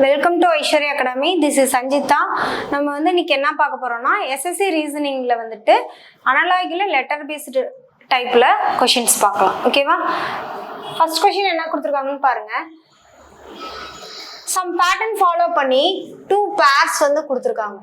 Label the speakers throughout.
Speaker 1: Welcome to Aishwarya academy. This is Sanchita. நம்ம வந்து இன்னைக்கு என்ன பார்க்க போறோம்னா எஸ்எஸ்சி ரீசனிங்ல வந்துட்டு அனலாகில லெட்டர் பேஸ்டு டைப்ல கொஷின்ஸ் பார்க்கலாம். ஓகேவா? ஃபர்ஸ்ட் கொஷின் என்ன கொடுத்துருக்காங்கன்னு பாருங்க. சம் பேட்டர்ன் ஃபாலோ பண்ணி 2 பேர்ஸ் வந்து கொடுத்துருக்காங்க.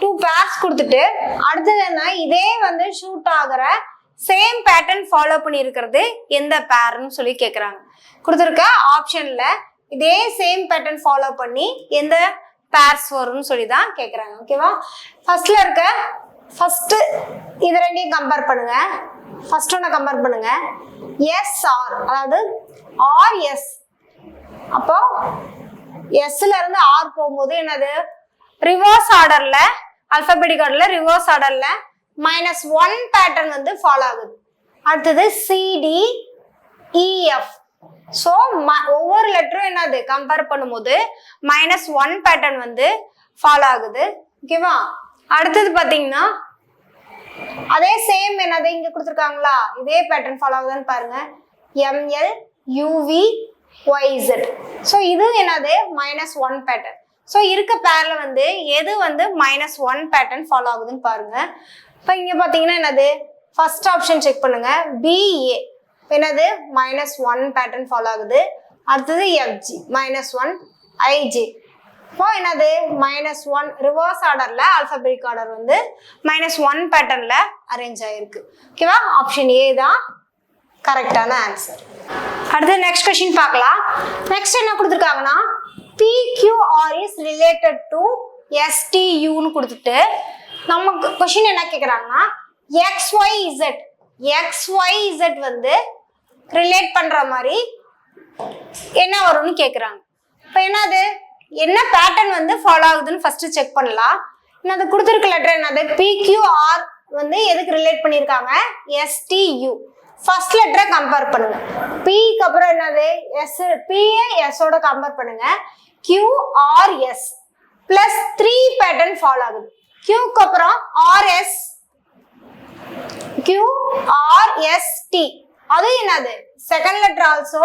Speaker 1: 2 பேர்ஸ் கொடுத்துட்டு அடுத்தது என்ன, இதே வந்து ஷூட் ஆகிற சேம் பேட்டர்ன் ஃபாலோ பண்ணி இருக்கிறது எந்த பேர்னு சொல்லி கேட்குறாங்க. கொடுத்துருக்க ஆப்ஷன்ல இதே சேம் பேட்டர்ன் ஃபாலோ பண்ணி எந்த பேர்ஸ் வரும்னு சொல்லி தான் கேட்குறாங்க. ஓகேவா? ஃபர்ஸ்ட்ல இருக்க ஃபர்ஸ்ட் இது ரெண்டையும் கம்பேர் பண்ணுங்க. ஃபர்ஸ்ட் ஒன்று கம்பேர் பண்ணுங்க. எஸ்ஆர், அதாவது ஆர்எஸ். அப்போ எஸ்ல இருந்து ஆர் போகும்போது என்னது, ரிவர்ஸ் ஆர்டர்ல, அல்பபெட்டிக் ஆர்டர்ல ரிவர்ஸ் ஆர்டர்ல -1 பேட்டர்ன் வந்து ஃபாலோ ஆகுது. அடுத்தது CDEF. ஸோ ஒவ்வொரு லெட்டரும் என்னது கம்பேர் பண்ணும்போது -1 பேட்டர்ன் வந்து ஃபாலோ ஆகுது. ஓகேவா? அடுத்தது பார்த்தீங்கன்னா அதே சேம் என்னது இங்க கொடுத்துருக்காங்களா, இதே பேட்டர்ன் ஃபாலோ ஆகுதுன்னு பாருங்க. MLUVYZ. ஸோ இது என்னது -1 பேட்டர்ன். ஸோ இருக்க பேர்ல வந்து எது வந்து -1 பேட்டர்ன் ஃபாலோ ஆகுதுன்னு பாருங்க. இப்போ இங்க பாத்தீங்கன்னா என்னது, ஃபர்ஸ்ட் ஆப்ஷன் செக் பண்ணுங்க. BA என்னது -1 பேட்டர்ன் ஃபாலோ ஆகுது. அடுத்தது FG -1 IJ. இப்போ என்னது -1 ரிவர்ஸ் ஆர்டர்ல ஆல்பபெட்டிக் ஆர்டர் வந்து -1 பேட்டர்ன்ல அரேஞ்ச் ஆயிருக்கு. ஓகேவா? ஆப்ஷன் ஏ தான் கரெக்டான ஆன்சர். அடுத்து நெக்ஸ்ட் கொஸ்டின் பார்க்கலாம். நெக்ஸ்ட் என்ன கொடுத்துருக்காங்கன்னா PQR is related to STUன்னு கொடுத்துட்டு நமக்கு கொஸ்டின் என்ன கேட்குறாங்கன்னா XYZ வந்து ரிலேட் பண்ற மாதிரி என்ன வரும்னு கேட்குறாங்க. இப்போ என்னது, என்ன பேட்டர்ன் வந்து ஃபாலோ ஆகுதுன்னு ஃபர்ஸ்ட் செக் பண்ணலாம். என்னது கொடுத்துருக்க லெட்டர் என்னது, PQR வந்து எதுக்கு ரிலேட் பண்ணியிருக்காங்க, STU. ஃபர்ஸ்ட் லெட்டரை கம்பேர் பண்ணுங்க. பிக்கு அப்புறம் என்னது பிஏ எஸ்ஸோட கம்பேர் பண்ணுங்க. QRS +3 பேட்டர்ன் ஃபாலோ ஆகுது. Qக்கு அப்புறம் QRST. அது என்னது செகண்ட் லெட்டர் ஆல்சோ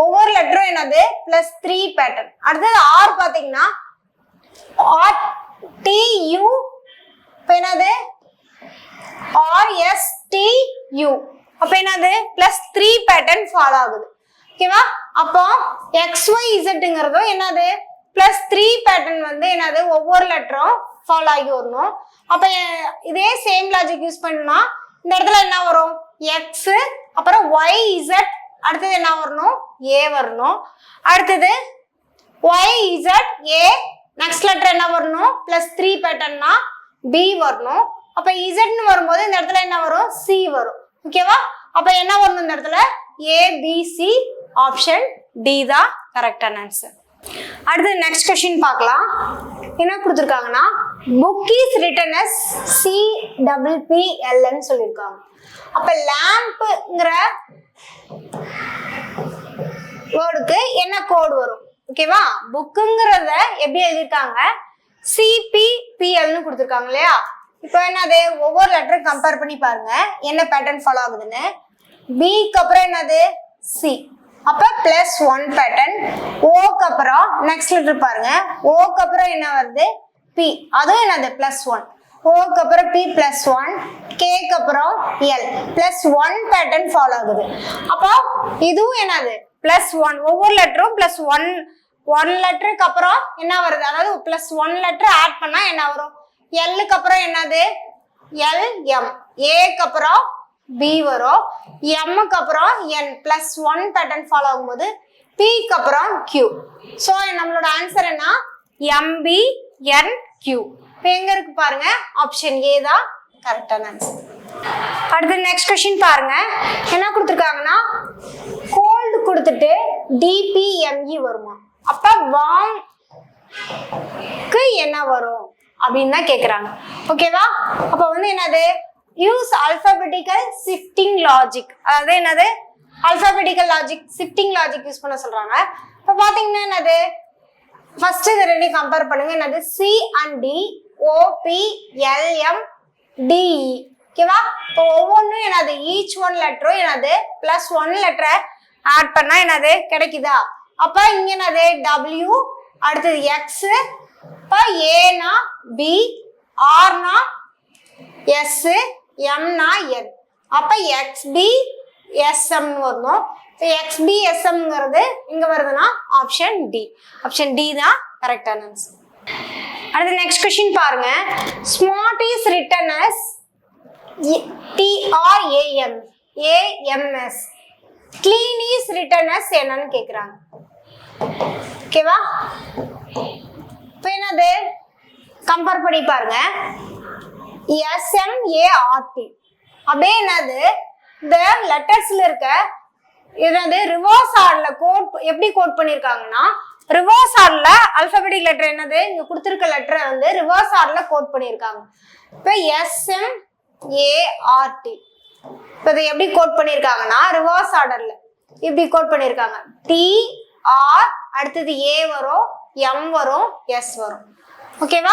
Speaker 1: ஒவ்வொரு லெட்டரும் என்னது +3 பேட்டர்ன். அடுத்தது R பாத்தீங்கன்னா RTU. இப்போ என்னது RSTU. அப்ப என்னது +3 பேட்டர்ன் ஃபாலோ ஆகுது. ஓகேவா? அப்போ XYZங்கிறதும் என்னது +3 பேட்டர்ன் வந்து என்னது ஒவ்வொரு லெட்டரும் ஃபாலோ ஆகி வரணும். அப்ப இதே சேம் லாஜிக் யூஸ் பண்ணா இந்த இடத்துல என்ன வரும், X அப்புறம் YZ. அடுத்தது என்ன வரணும், A வரணும். அடுத்தது YZ A. நெக்ஸ்ட் லெட்டர் என்ன வரணும், +3 பேட்டர்ன்னா B வரணும். அப்ப இசட்னு வரும்போது இந்த இடத்துல என்ன வரும், C வரும். ஓகேவா? அப்ப என்ன வரணும் இந்த இடத்துல, ABC. ஆப்ஷன் D தான் கரெக்டான ஆன்சர். அடுத்து நெக்ஸ்ட் கொஸ்டின் பார்க்கலாம். என்ன கொடுத்துருக்காங்கன்னா புக் இஸ் ரிட்டன் அஸ் CPPLன்னு சொல்லியிருக்காங்க. அப்ப லேம்ப்ங்கிற வேர்டுக்கு என்ன கோடு வரும்? ஓகேவா? புக்குங்கிறத எப்படி எழுதியிருக்காங்க, CPPLன்னு கொடுத்துருக்காங்க இல்லையா? இப்போ என்னது ஒவ்வொரு லெட்டரும் கம்பேர் பண்ணி பாருங்க என்ன பேட்டர்ன் ஃபாலோ ஆகுதுன்னு. பிக்கு அப்புறம் என்னது C. அப்ப +1 பேட்டர்ன். ஓக்கு அப்புறம் நெக்ஸ்ட் லெட்டர் பாருங்க. ஓக்கு அப்புறம் என்ன வருது, P. அதுவும் என்னது +1. ஓக்கு அப்புறம் P +1. கேக்கு அப்புறம் L +1 பேட்டர்ன் ஃபாலோ ஆகுது. அப்போ இதுவும் என்னது +1. ஒவ்வொரு லெட்டரும் +1 லெட்டருக்கு அப்புறம் என்ன வருது, அதாவது +1 லெட்டர் ஆட் பண்ணா என்ன வரும், Lக்கு அப்புறம் என்னது LM. ஏக்கு அப்புறம் B வரும். Mக்கு அப்புறம் N +1 பேட்டர்ன் ஃபாலோ ஆகும்போது Pக்கு அப்புறம் Q. ஸோ நம்மளோட ஆன்சர் என்ன, MBNQ. இப்போ எங்க இருக்கு பாருங்க, ஆப்ஷன் ஏ தான் கரெக்டான ஆன்சர். அடுத்து நெக்ஸ்ட் கொஸ்டின் பாருங்க. என்ன கொடுத்துருக்காங்கன்னா கோல்டு கொடுத்துட்டு DPME வருமா, அப்ப வார்ம்க்கு என்ன வரும் அப்படின்னு தான் கேட்குறாங்க. ஓகேவா? அப்போ வந்து என்னது, யூஸ் அல்பபெட்டிக்கல் ஷிஃப்டிங் லாஜிக். அதாவது என்னது alphabetical logic shifting logic use பண்ண சொல்றாங்க. இப்போ பாத்தீங்கன்னா என்னது, ஃபர்ஸ்ட் இது ரெண்டையும் கம்பேர் பண்ணுங்க. என்னது C and D, OP LM DE. ஓகேவா? இப்போ ஒவ்வொன்றும் என்னது ஈச் ஒன் லெட்டரும் என்னது +1 லெட்டரை ஆட் பண்ணா என்னது கிடைக்குதா, அப்ப இங்க என்னது W, அடுத்தது X, இப்ப Aனா B, Rனா S, Mனா N. அப்ப XB SM வரணும். XB SMங்கிறது இங்க வருதுன்னா ஆப்ஷன் D. ஆப்ஷன் D தான் கரெக்டான ஆன்சர். அடுத்து நெக்ஸ்ட் क्वेश्चन பாருங்க. SMART is written as TRAM AMS. Clean is written as என்னன்னு கேக்குறாங்க. ஓகேவா? இப்போ என்னது கம்பேர் பண்ணி பாருங்க. SMART அப்படியே என்னது இந்த லெட்டர்ஸ்ல இருக்க என்னது ரிவர்ஸ் ஆர்டர்ல கோட் எப்படி கோட் பண்ணிருக்காங்கன்னா ரிவர்ஸ் ஆர்டர்ல அல்பபெட்டிக் லெட்டர் என்னது இங்க கொடுத்திருக்க லெட்டரை வந்து ரிவர்ஸ் ஆர்டர்ல கோட் பண்ணிருக்காங்க. இப்போ SMART இப்போ இதை எப்படி கோட் பண்ணிருக்காங்கன்னா ரிவர்ஸ் ஆர்டர்ல இப்படி கோட் பண்ணிருக்காங்க. TR அடுத்தது A வரும், M வரும், S வரும். ஓகேவா?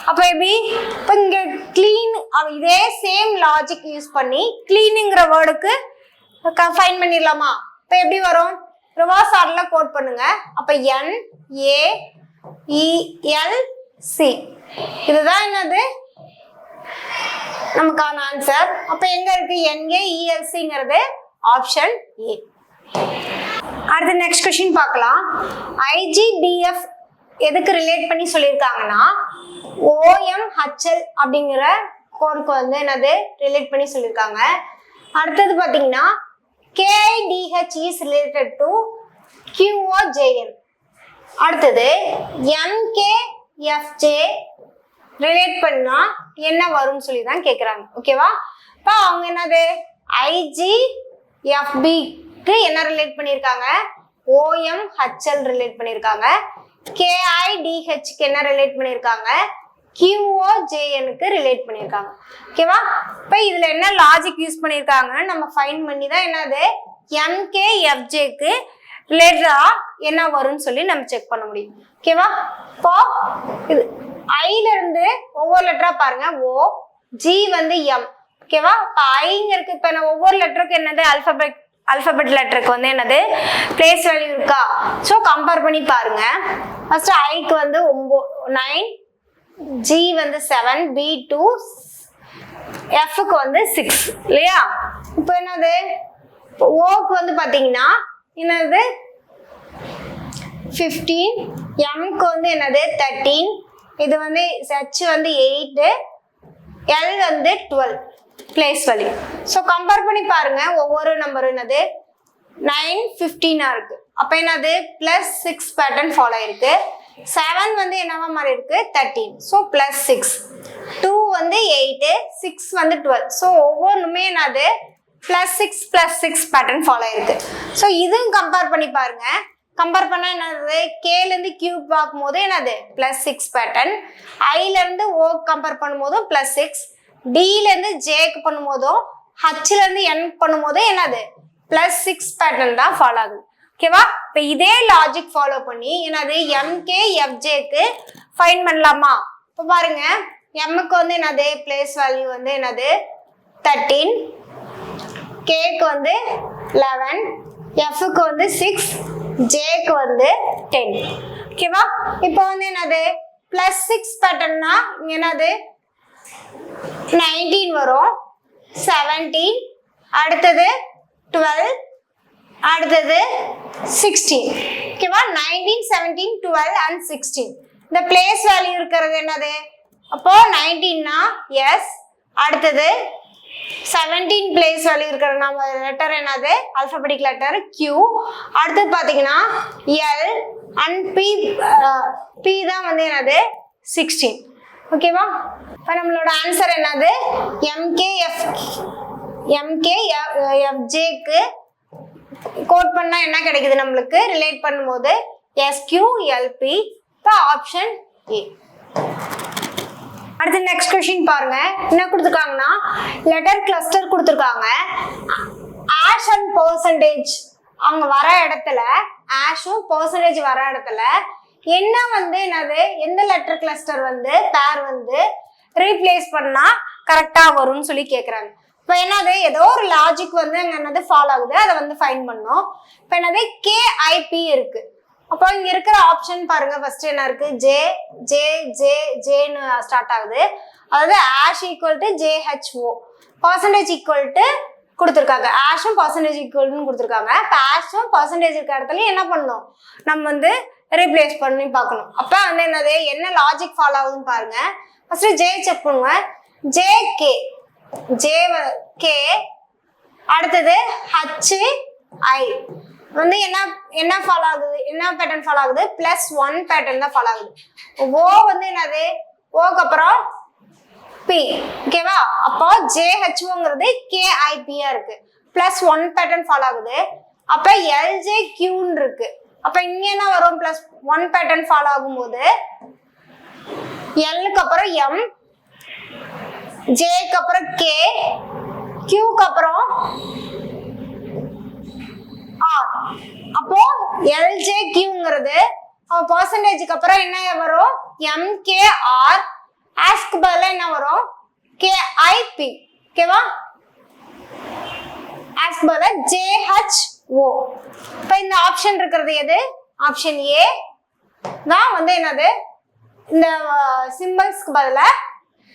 Speaker 1: அப்ப எப்படி இப்போ இங்க கிளீன் இதே சேம் லாஜிக் யூஸ் பண்ணி கிளீனுங்கிற வேர்டுக்கு ஃபைண்ட் பண்ணிடலாமா? இப்போ எப்படி வரும்? ரிவர்ஸ் ஆர்டர்ல கோட் பண்ணுங்க. அப்ப NAELC இதுதான் என்னது நமக்கான ஆன்சர். அப்ப எங்க இருக்கு? NAELCங்கிறது ஆப்ஷன் A. அடுத்து நெக்ஸ்ட் क्वेश्चन பார்க்கலாம். IGBF எதுக்கு ரிலேட் பண்ணி சொல்லியிருக்காங்கன்னா OMHL அப்படிங்கிற கோடுக்கு வந்து என்னது ரிலேட் பண்ணி சொல்லியிருக்காங்க. அடுத்தது பாத்தீங்கன்னா KIDH is related to QOJN. அடுத்தது MKFJ ரிலேட் பண்ணா என்ன வரும்னு சொல்லி தான் கேக்குறாங்க. ஓகேவா? இப்போ அவங்க என்னது IGFBக்கு என்ன ரிலேட் பண்ணியிருக்காங்க? OMHL ரிலேட் பண்ணியிருக்காங்க. KIDHக்கு என்ன ரிலேட் பண்ணியிருக்காங்க? QOJNக்கு ரிலேட் பண்ணியிருக்காங்க. ஓகேவா? இப்போ இதுல என்ன லாஜிக் யூஸ் பண்ணியிருக்காங்கன்னு நம்ம ஃபைண்ட் பண்ணி தான் என்னது MKFJக்கு ரிலேட்டடா என்ன வரும்னு சொல்லி நம்ம செக் பண்ண முடியும். ஓகேவா? இப்போ இது ஐல இருந்து ஒவ்வொரு லெட்டரா பாருங்க. O, G வந்து M. ஓகேவா? இப்போ ஐங்க இருக்கு. இப்போ நான் ஒவ்வொரு லெட்டருக்கு என்னது அல்பபெட் லெட்டருக்கு வந்து என்னது பிளேஸ் வேல்யூ இருக்கா? ஸோ கம்பேர் பண்ணி பாருங்க. ஃபர்ஸ்ட் ஐக்கு வந்து 9, G வந்து 7, B 2, Fக்கு வந்து 6 இல்லையா? இப்போ என்னது ஓக்கு வந்து பாத்தீங்கன்னா என்னது 15, Mக்கு வந்து என்னது 13, இது வந்து H வந்து 8, L வந்து 12 பிளேஸ் வேல்யூ. ஸோ கம்பேர் பண்ணி பாருங்க. ஒவ்வொரு நம்பரும் என்னது 9, 15 இருக்கு. அப்ப என்னது +6 பேட்டர்ன் ஃபாலோ ஆயிருக்கு. 7 வந்து என்னவா மாதிரி இருக்கு 13. ஸோ +6. 2 வந்து 8, 6 வந்து 12. ஸோ ஒவ்வொன்றுமே என்னது +6 பேட்டர்ன் ஃபாலோ ஆயிருக்கு. ஸோ இதுவும் கம்பேர் பண்ணி பாருங்க. கம்பேர் பண்ணா என்னது கேல இருந்து கியூப் பார்க்கும்போது என்னது +6 பேட்டர்ன், ஐல இருந்து ஓ கம்பேர் பண்ணும்போதும் +6, டில இருந்து ஜேக்கு பண்ணும்போதும் ஹச்ல இருந்து என் பண்ணும்போதும் என்னது +6 பேட்டர்ன் தான் ஃபாலோ ஆகுது. ஓகேவா? இப்போ இதே லாஜிக் ஃபாலோ பண்ணி என்னது MKFJக்கு ஃபைண்ட் பண்ணலாமா? இப்போ பாருங்க எம்முக்கு வந்து என்னது பிளேஸ் வேல்யூ வந்து என்னது 13, கேக்கு வந்து 11, எஃப்க்கு வந்து 6, ஜேக்கு வந்து 10. ஓகேவா? இப்போ வந்து என்னது +6 பேட்டர்ன்னா என்னது 19 வரும், 17, அடுத்தது 12, அடுத்தது 16. ஓகேவா? 19, 17, 12 and 16. இந்த பிளேஸ் வேல்யூ இருக்கிறது என்னது? அப்போ 19னா எஸ், அடுத்தது 17 பிளேஸ் வேல்யூ இருக்கிற நம்ம லெட்டர் என்னது ஆல்பபெட்டிக் லெட்டர் Q, அடுத்து பாத்தீங்கன்னா L and P தான் வந்து என்னது 16. ஓகேவா? இப்போ நம்மளோட ஆன்சர் என்னது MKFJக்கு கோட் பண்ணா என்ன கிடைக்குது நம்மளுக்கு ரிலேட் பண்ணும்போது SQLP. இப்போ ஆப்ஷன் A. அடுத்து நெக்ஸ்ட் क्वेश्चन பாருங்க. என்ன கொடுத்திருக்காங்கன்னா லெட்டர் கிளஸ்டர் கொடுத்திருக்காங்க. ஆஷ் அண்ட் பெர்சன்டேஜ் அவங்க வர இடத்துல ஆஷும் பெர்சன்டேஜ் வர இடத்துல என்ன வந்து என்னது எந்த லெட்டர் கிளஸ்டர் வந்து பேர் வந்து ரீப்ளேஸ் பண்ணா கரெக்டா வரும்னு சொல்லி கேக்குறாங்க. இப்போ என்னது ஏதோ ஒரு லாஜிக் வந்து அங்க என்னது ஃபாலோ ஆகுது, அதை வந்து ஃபைண்ட் பண்ணோம். இப்போ என்னது KIP இருக்கு. அப்போ இங்க இருக்கிற ஆப்ஷன் பாருங்க, ஃபர்ஸ்ட் என்ன இருக்கு, ஜே ஜே ஜே ஜேன்னு ஸ்டார்ட் ஆகுது. அதாவது ash equal to JHO, percentage equal to கொடுத்துருக்காங்க. ஆஷும் பர்சன்டேஜ் ஈக்குவல்னு கொடுத்துருக்காங்க. இப்போ ஆஷும் பர்சன்டேஜ் இருக்க இடத்துல என்ன பண்ணணும், நம்ம வந்து ரீப்ளேஸ் பண்ணி பார்க்கணும். அப்போ வந்து என்னது, என்ன லாஜிக் ஃபாலோ ஆகுதுன்னு பாருங்க. ஃபர்ஸ்ட் ஜே செக் பண்ணுங்க, ஜே கே, ஜே கே, அடுத்தது HI வந்து என்ன ஃபாலோ ஆகுது, என்ன பேட்டர்ன் ஃபாலோ ஆகுது, +1 பேட்டர்ன் தான் ஃபாலோ ஆகுது. ஓ வந்து என்னது, ஓக்கு அப்புறம் P, ஓகேவா? அப்போ JHOங்கிறது KIP-ஆ இருக்கு, +1 பேட்டர்ன் ஃபாலோ ஆகுது. அப்ப LJQன்னு இருக்கு. அப்ப இங்க என்ன வரும், +1 பேட்டர்ன் ஃபாலோ ஆகும்போது Lக்கு அப்புறம் M, Jக்கு அப்புறம் K, Qக்கு அப்புறம் R. அப்போ LJQங்கிறது பர்சன்டேஜ்க்கு அப்புறம் என்ன வரும், MKR, ஆஸ்க்கு பதிலா என்ன வரும், KIP, ஓகேவா? ஆஸ்க்கு பதிலா JHO. இப்போ இந்த ஆப்ஷன் இருக்கிறது எது, ஆப்ஷன் ஏ தான் வந்து என்னது, இந்த சிம்பிள்ஸ்க்கு பதிலா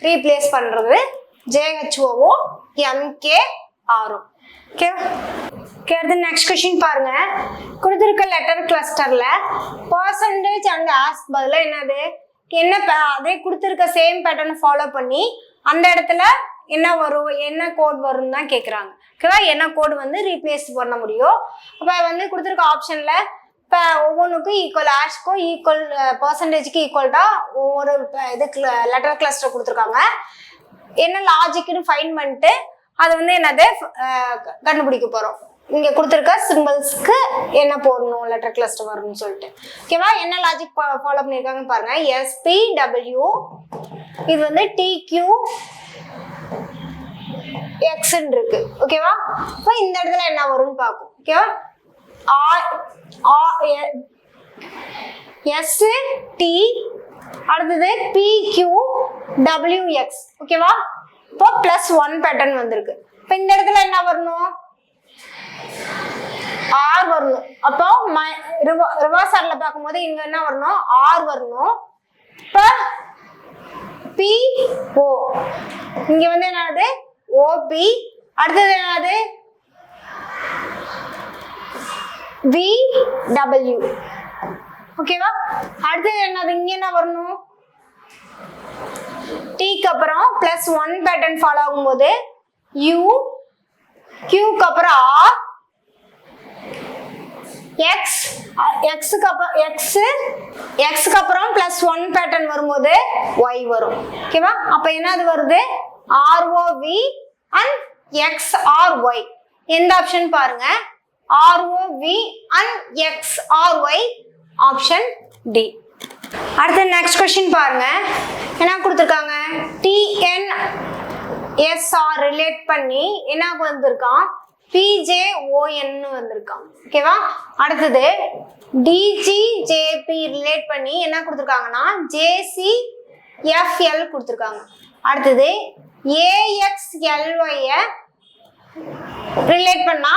Speaker 1: ரீப்ளேஸ் பண்றது JHOவும் MKRம். ஓகேவா? அடுத்து நெக்ஸ்ட் கொஸ்டின் பாருங்க. கொடுத்திருக்க லெட்டர் கிளஸ்டர்ல பர்சன்டேஜ் அண்ட் ஆஸ்க் பதிலா என்னது, என்ன அதே கொடுத்திருக்க சேம் பேட்டர்ன் ஃபாலோ பண்ணி அந்த இடத்துல என்ன வரும், என்ன கோட் வரும்னு தான் கேட்குறாங்க. ஓகேவா? என்ன கோட் வந்து ரீப்ளேஸ் பண்ண முடியும். அப்போ வந்து கொடுத்துருக்க ஆப்ஷன்ல இப்போ ஒவ்வொன்றுக்கும் ஈக்குவல், ஆஷ்க்கும் ஈக்குவல், பர்சன்டேஜுக்கு ஈக்குவல்டா ஒவ்வொரு இதுக்கு லெட்டர் கிளஸ்டர் கொடுத்துருக்காங்க. என்ன லாஜிக்னு ஃபைன் பண்ணிட்டு அது வந்து என்னது கண்டுபிடிக்க போகிறோம். இங்கே கொடுத்துருக்க சிம்பிள்ஸ்க்கு என்ன போடணும், லெட்டர் கிளஸ்டர் வரும்னு சொல்லிட்டு. ஓகேவா? என்ன லாஜிக் ஃபாலோ பண்ணியிருக்காங்கன்னு பாருங்க. SPW இது வந்து TQXன்னு இருக்கு. ஓகேவா? இப்போ இந்த இடத்துல என்ன வரும்னு பார்க்கும். ஓகேவா? ST அடுத்தது PQWX. ஓகேவா? இப்போ +1 பேட்டர்ன் வந்திருக்கு. இப்போ இந்த இடத்துல என்ன வரணும், R வரணும். அப்போ ரிவர்ஸ் ஆர்டர்ல பார்க்கும்போது இங்க என்ன வரணும், R வரணும். இப்போ PO, இங்க வந்து என்னது OP, அடுத்தது என்னது VW. ஓகேவா? அடுத்தது என்னது, இங்க என்ன வரணும், Tக்கு அப்புறம் +1 பேட்டர்ன் ஃபாலோ ஆகும்போது U, Qக்கு அப்புறம் R, Xக்கு அப்புறம் +1 பேட்டர்ன் வரும்போது Y வரும். ஓகேவா? அப்ப என்னது வருது, ROV and XRY. எந்த ஆப்ஷன் பாருங்க, ROV and XRY, option D. அடுத்து நெக்ஸ்ட் கொஸ்டின் பாருங்க. என்ன கொடுத்துருக்காங்க, TNSR ரிலேட் பண்ணி என்ன வந்திருக்கான், PJON வந்திருக்கான். ஓகேவா? அடுத்தது DGJP ரிலேட் பண்ணி என்ன கொடுத்துருக்காங்கன்னா JCFL கொடுத்துருக்காங்க. அடுத்தது AXLY ரிலேட் பண்ணா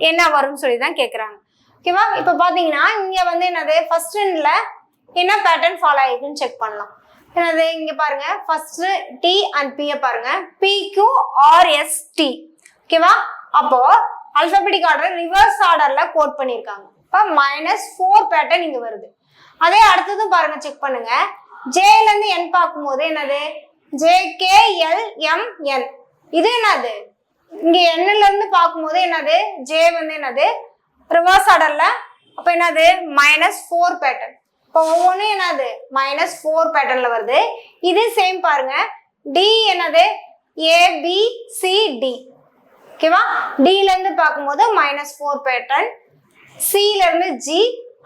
Speaker 1: என்ன வரும்னு சொல்லி தான் கேட்குறாங்க. ஓகேவா? இப்போ பார்த்தீங்கன்னா இங்க வந்து என்னது, ஃபர்ஸ்ட் எண்ட்ல என்ன பேட்டர்ன் ஃபாலோ ஆயிருக்குன்னு செக் பண்ணலாம். என்னது, இங்க பாருங்க, ஃபர்ஸ்ட் T அண்ட் P பாருங்க, PQRST. ஓகேவா? அப்போ அல்பாபெட்டிக் ஆர்டர் ரிவர்ஸ் ஆர்டர்ல கோட் பண்ணிருக்காங்க. இப்போ -4 பேட்டர்ன் இங்க வருது. அதே அடுத்ததும் பாருங்க, செக் பண்ணுங்க. Jல இருந்து N பார்க்கும்போது என்னது, JKLMN. இது என்னது, இங்க Nல இருந்து பார்க்கும்போது என்னது, J வந்து என்னது ரிவர்ஸ் ஆர்டர்ல. அப்ப என்னது -4 பேட்டர்ன். இப்போ ஒவ்வொன்றும் என்னது -4 பேட்டர்ன்ல வருது. இது சேம் பாருங்க. D என்னது ABCD. ஓகேவா? Dல இருந்து பார்க்கும்போது -4 பேட்டர்ன், Cல இருந்து G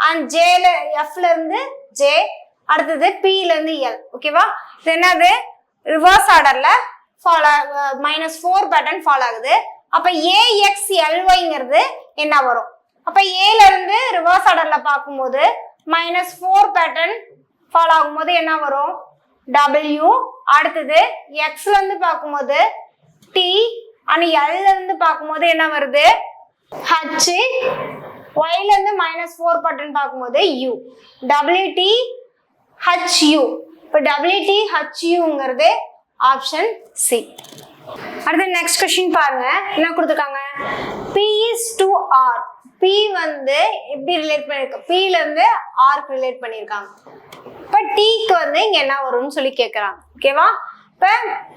Speaker 1: அண்ட் Jல Fல இருந்து J, அடுத்தது Pல இருந்து L. ஓகேவா? இது என்னது ரிவர்ஸ் ஆர்டர்ல ஃபாலோ -4 பேட்டர்ன் ஃபாலோ ஆகுது. அப்ப AXLYங்கிறது என்ன வரும், அப்ப Aல இருந்து ரிவர்ஸ் ஆர்டர்ல பார்க்கும்போது -4 பேட்டர்ன் ஃபாலோ ஆகும்போது என்ன வரும், W. அடுத்தது Xல இருந்து பார்க்கும்போது T அண்ட் L இருந்து பார்க்கும்போது என்ன வருது, H. ஒய்ல இருந்து -4 பட்டன் பார்க்கும்போது u, WT HU. இப்போ WT HUங்கிறது ஆப்ஷன் சி. அடுத்து நெக்ஸ்ட் கொஸ்டின் பாருங்க, என்ன கொடுத்துருக்காங்க? P is to R. P வந்து எப்படி ரிலேட் பண்ணிருக்கு? P ல இருந்து R க்கு ரிலேட் பண்ணிருக்காங்க. இப்ப T க்கு வந்து இங்க என்ன வரும்னு சொல்லி கேக்குறாங்க. ஓகேவா? இப்ப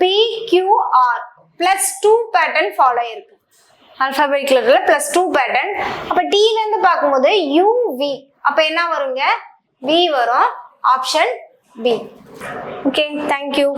Speaker 1: PQR +2 பேட்டர்ன் ஃபாலோ இருக்கு. ஆல்பாபெட்டிக்ல +2 பேட்டர்ன். அப்ப T ல இருந்து பார்க்கும்போது UV. அப்ப என்ன வருங்க? V வரும். Option B. Okay, thank you.